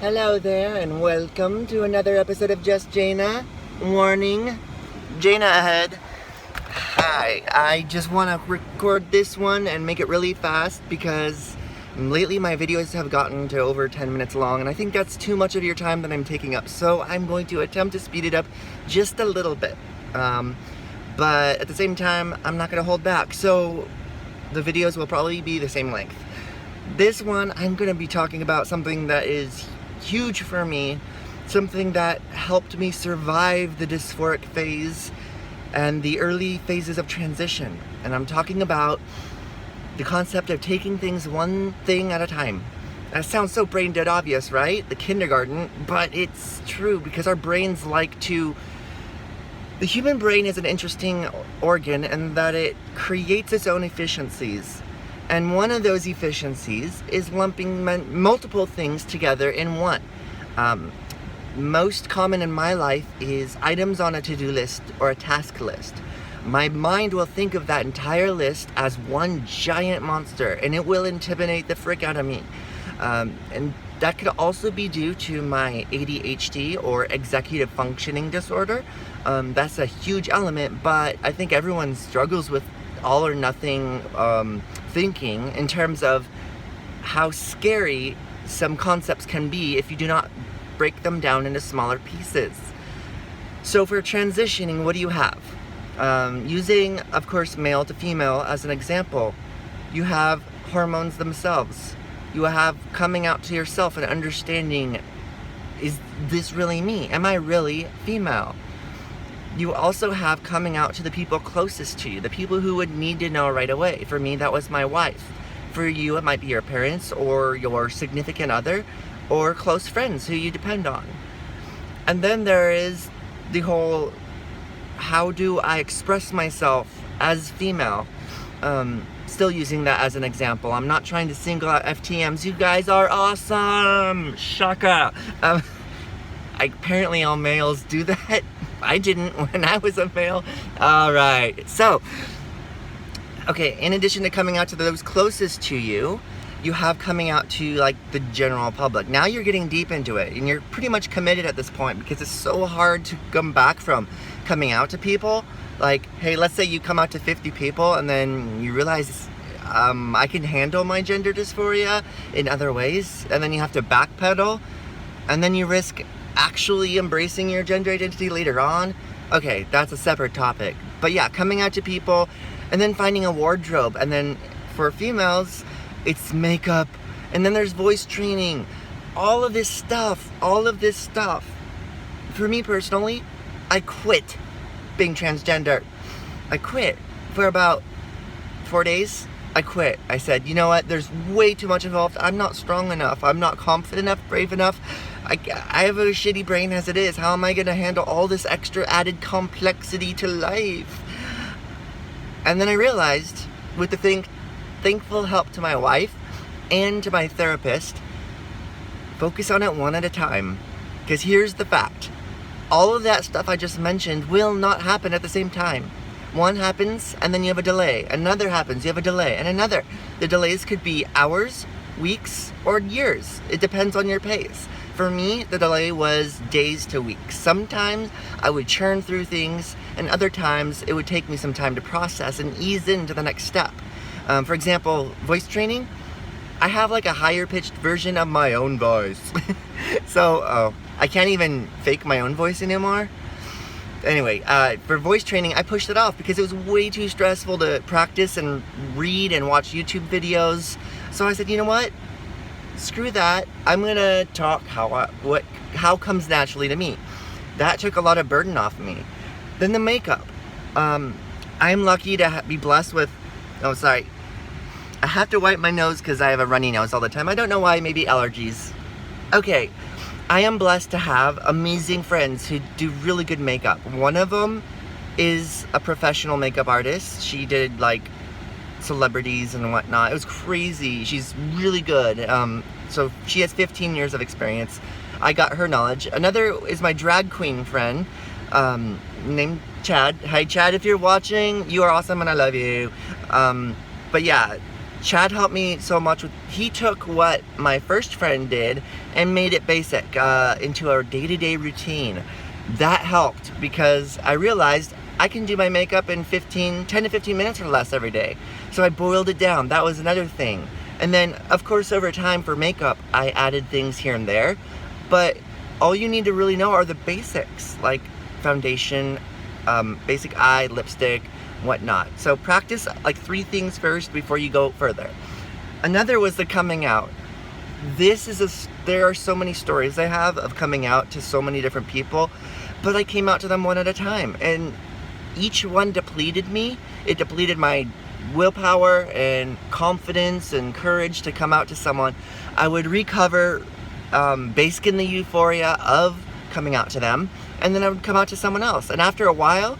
Hello there, and welcome to another episode of Just Jaina. Warning, Jaina ahead. Hi, I just want to record this one and make it really fast because lately my videos have gotten to over 10 minutes long, and I think that's too much of your time that I'm taking up. So I'm going to attempt to speed it up just a little bit. But at the same time, I'm not going to hold back. So the videos will probably be the same length. This one, I'm going to be talking about something that is huge for me, something that helped me survive the dysphoric phase and the early phases of transition. And I'm talking about the concept of taking things one thing at a time. That sounds so brain dead obvious, right? The kindergarten, but it's true because our brains like to... The human brain is an interesting organ in that it creates its own efficiencies. And one of those efficiencies is lumping multiple things together in one. Most common in my life is items on a to-do list or a task list. My mind will think of that entire list as one giant monster, and it will intimidate the frick out of me. And that could also be due to my ADHD or executive functioning disorder. That's a huge element, but I think everyone struggles with all or nothing thinking in terms of how scary some concepts can be if you do not break them down into smaller pieces. So for transitioning, what do you have? Using, of course, male to female as an example, you have hormones themselves. You have coming out to yourself and understanding, is this really me? Am I really female? You also have coming out to the people closest to you, the people who would need to know right away. For me, that was my wife. For you, it might be your parents or your significant other or close friends who you depend on. And then there is the whole, how do I express myself as female? Still using that as an example. I'm not trying to single out FTMs. You guys are awesome! Shaka! Apparently all males do that. I didn't when I was a male. Alright, so, okay, in addition to coming out to those closest to you, you have coming out to like the general public. Now you're getting deep into it, and you're pretty much committed at this point because it's so hard to come back from coming out to people. Like, hey, let's say you come out to 50 people and then you realize I can handle my gender dysphoria in other ways, and then you have to backpedal, and then you risk actually embracing your gender identity later on. Okay, that's a separate topic. But yeah, coming out to people and then finding a wardrobe, and then for females it's makeup, and then there's voice training, all of this stuff. For me personally, I quit being transgender. I quit for about 4 days. I quit. I said, you know what, there's way too much involved. I'm not strong enough. I'm not confident enough, brave enough. I have a shitty brain as it is. How am I going to handle all this extra added complexity to life? And then I realized, with the thankful help to my wife and to my therapist, focus on it one at a time. Because here's the fact. All of that stuff I just mentioned will not happen at the same time. One happens, and then you have a delay. Another happens, you have a delay, and another. The delays could be hours, weeks, or years. It depends on your pace. For me, the delay was days to weeks. Sometimes I would churn through things, and other times it would take me some time to process and ease into the next step. For example, voice training, I have like a higher pitched version of my own voice. So, I can't even fake my own voice anymore. Anyway, for voice training, I pushed it off because it was way too stressful to practice and read and watch YouTube videos. So I said, you know what? Screw that. I'm gonna talk how comes naturally to me. That took a lot of burden off me. Then the makeup. I'm lucky to be blessed with... Oh, sorry. I have to wipe my nose because I have a runny nose all the time. I don't know why, maybe allergies. Okay. I am blessed to have amazing friends who do really good makeup. One of them is a professional makeup artist. She did like celebrities and whatnot. It was crazy. She's really good. So she has 15 years of experience. I got her knowledge. Another is my drag queen friend named Chad. Hi Chad, if you're watching, you are awesome and I love you. But yeah, Chad helped me so much with, he took what my first friend did and made it basic into our day-to-day routine. That helped because I realized I can do my makeup in 10 to 15 minutes or less every day. So I boiled it down. That was another thing. And then, of course, over time for makeup, I added things here and there. But all you need to really know are the basics, like foundation, basic eye, lipstick, whatnot. So practice like 3 things first before you go further. Another was the coming out. There are so many stories I have of coming out to so many different people, but I came out to them one at a time, and each one depleted me. It depleted my willpower and confidence and courage to come out to someone. I would recover, bask in the euphoria of coming out to them, and then I would come out to someone else. And after a while,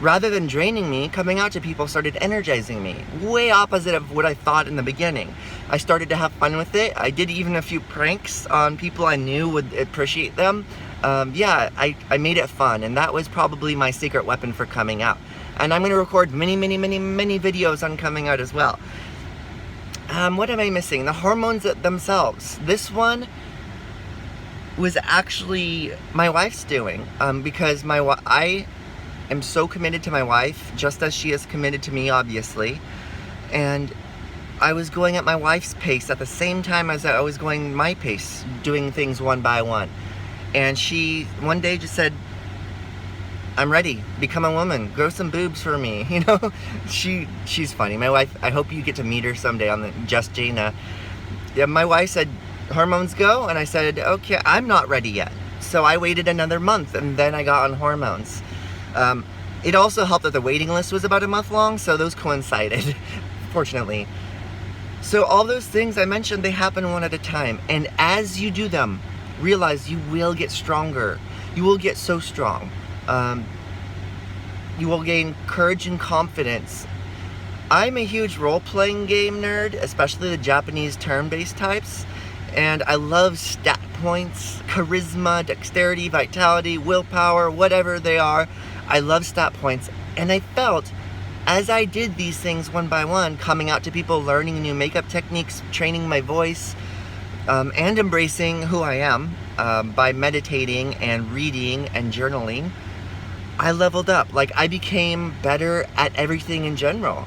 rather than draining me, coming out to people started energizing me. Way opposite of what I thought in the beginning. I started to have fun with it. I did even a few pranks on people I knew would appreciate them. I made it fun, and that was probably my secret weapon for coming out. And I'm gonna record many videos on coming out as well. What am I missing? The hormones themselves. This one was actually my wife's doing, because I am so committed to my wife, just as she is committed to me, obviously. And I was going at my wife's pace at the same time as I was going my pace, doing things one by one. And she one day just said, I'm ready, become a woman, grow some boobs for me, you know? She's funny. My wife, I hope you get to meet her someday on the Just Jana. Yeah, my wife said, hormones go? And I said, okay, I'm not ready yet. So I waited another month, and then I got on hormones. It also helped that the waiting list was about a month long, so those coincided, fortunately. So all those things I mentioned, they happen one at a time. And as you do them, realize you will get stronger. You will get so strong. You will gain courage and confidence. I'm a huge role-playing game nerd, especially the Japanese turn-based types. And I love stat points, charisma, dexterity, vitality, willpower, whatever they are. I love stat points. And I felt, as I did these things one by one, coming out to people, learning new makeup techniques, training my voice, and embracing who I am by meditating and reading and journaling, I leveled up. Like, I became better at everything in general.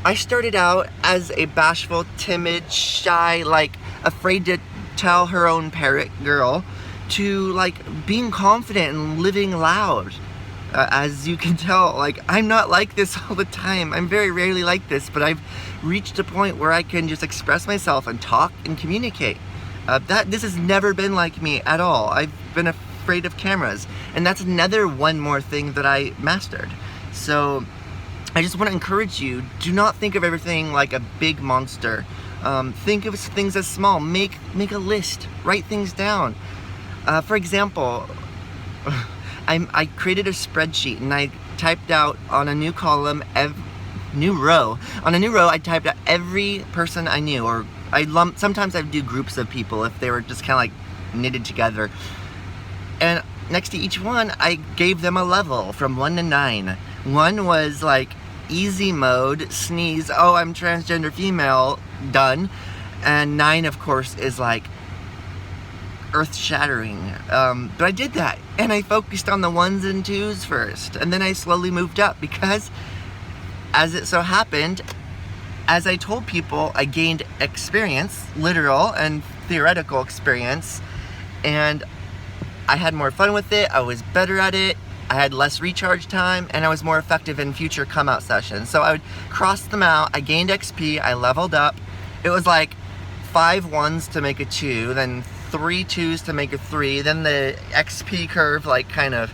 I started out as a bashful, timid, shy, like afraid to tell her own parrot girl, to like being confident and living loud. As you can tell, like, I'm not like this all the time. I'm very rarely like this, but I've reached a point where I can just express myself and talk and communicate. This has never been like me at all. I've been afraid of cameras, and that's another one more thing that I mastered. So I just want to encourage you, do not think of everything like a big monster. Think of things as small. Make a list, write things down. For example, I created a spreadsheet, and I typed out on a new column, new row. On a new row, I typed out every person I knew, or sometimes I'd do groups of people if they were just kind of like knitted together. And next to each one, I gave them a level from 1 to 9. 1 was like easy mode, sneeze, oh, I'm transgender female, done. And 9, of course, is like earth-shattering. But I did that, and I focused on the 1s and 2s first, and then I slowly moved up, because as it so happened, as I told people, I gained experience, literal and theoretical experience, and I had more fun with it, I was better at it, I had less recharge time, and I was more effective in future come-out sessions. So I would cross them out, I gained XP, I leveled up. It was like 5 1s to make a 2, then 3 2s to make a 3, then the XP curve like kind of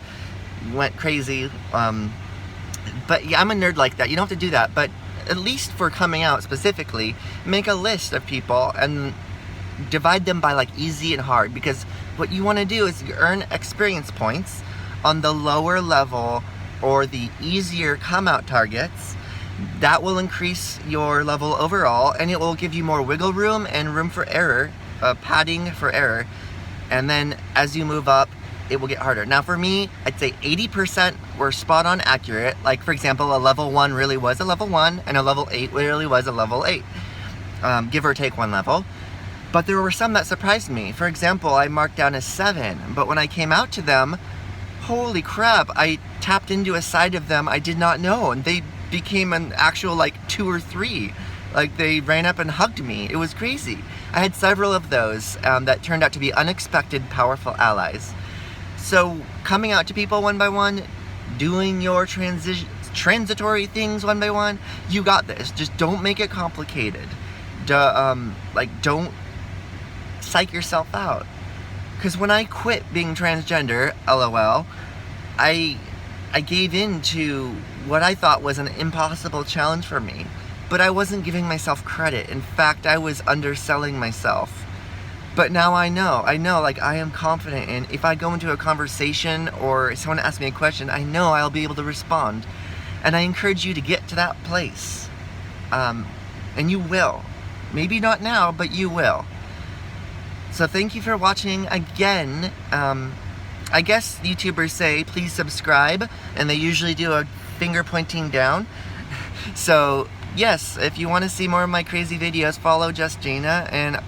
went crazy. But yeah, I'm a nerd like that. You don't have to do that, but at least for coming out specifically, make a list of people and divide them by like easy and hard, because what you want to do is you earn experience points on the lower level or the easier come out targets. That will increase your level overall, and it will give you more wiggle room and room for error, padding for error. And then as you move up, it will get harder. Now for me, I'd say 80% were spot on accurate. Like for example, a level 1 really was a level 1, and a level 8 really was a level 8. give or take 1 level. But there were some that surprised me. For example, I marked down a 7, but when I came out to them, holy crap, I tapped into a side of them I did not know, and they became an actual like 2 or 3. Like they ran up and hugged me. It was crazy. I had several of those that turned out to be unexpected, powerful allies. So coming out to people one by one, doing your transitory things one by one, you got this. Just don't make it complicated. Don't psych yourself out. Because when I quit being transgender, LOL, I gave in to what I thought was an impossible challenge for me. But I wasn't giving myself credit. In fact, I was underselling myself. But now I know, like I am confident in, if I go into a conversation or someone asks me a question, I know I'll be able to respond. And I encourage you to get to that place. And you will. Maybe not now, but you will. So thank you for watching again. I guess YouTubers say, please subscribe, and they usually do a finger pointing down. So yes, if you want to see more of my crazy videos, follow Just Jaina, and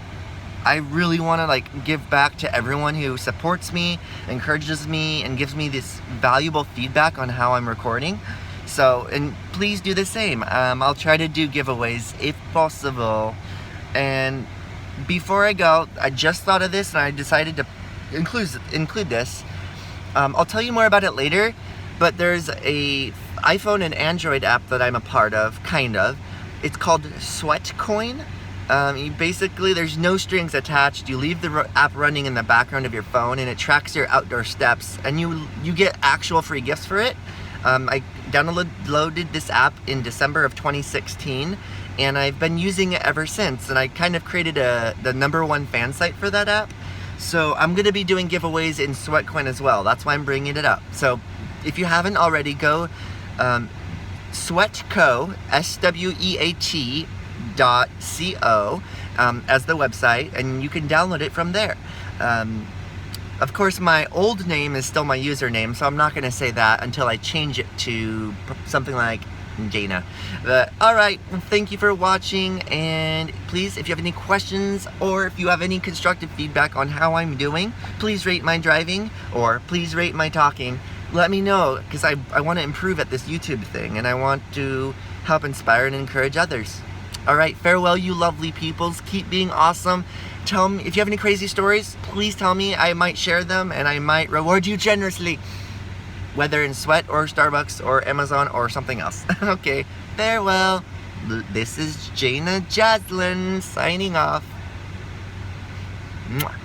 I really want to like give back to everyone who supports me, encourages me, and gives me this valuable feedback on how I'm recording. So, and please do the same. I'll try to do giveaways if possible. And before I go, I just thought of this and I decided to include this. I'll tell you more about it later, but there's a iPhone and Android app that I'm a part of, kind of. It's called Sweatcoin. Basically, there's no strings attached. You leave the app running in the background of your phone, and it tracks your outdoor steps, and you get actual free gifts for it. I downloaded this app in December of 2016, and I've been using it ever since, and I kind of created the #1 fan site for that app. So I'm going to be doing giveaways in Sweatcoin as well. That's why I'm bringing it up. So if you haven't already, go Sweatco, SWEAT.co as the website, and you can download it from there. Of course, my old name is still my username, so I'm not going to say that until I change it to something like Jaina. But alright, thank you for watching, and please, if you have any questions or if you have any constructive feedback on how I'm doing, please rate my driving or please rate my talking. Let me know, because I want to improve at this YouTube thing, and I want to help inspire and encourage others. Alright, farewell you lovely peoples. Keep being awesome. Tell me, if you have any crazy stories, please tell me. I might share them and I might reward you generously. Whether in Sweat or Starbucks or Amazon or something else. Okay, farewell. This is Jaina Jaslyn signing off. Mwah.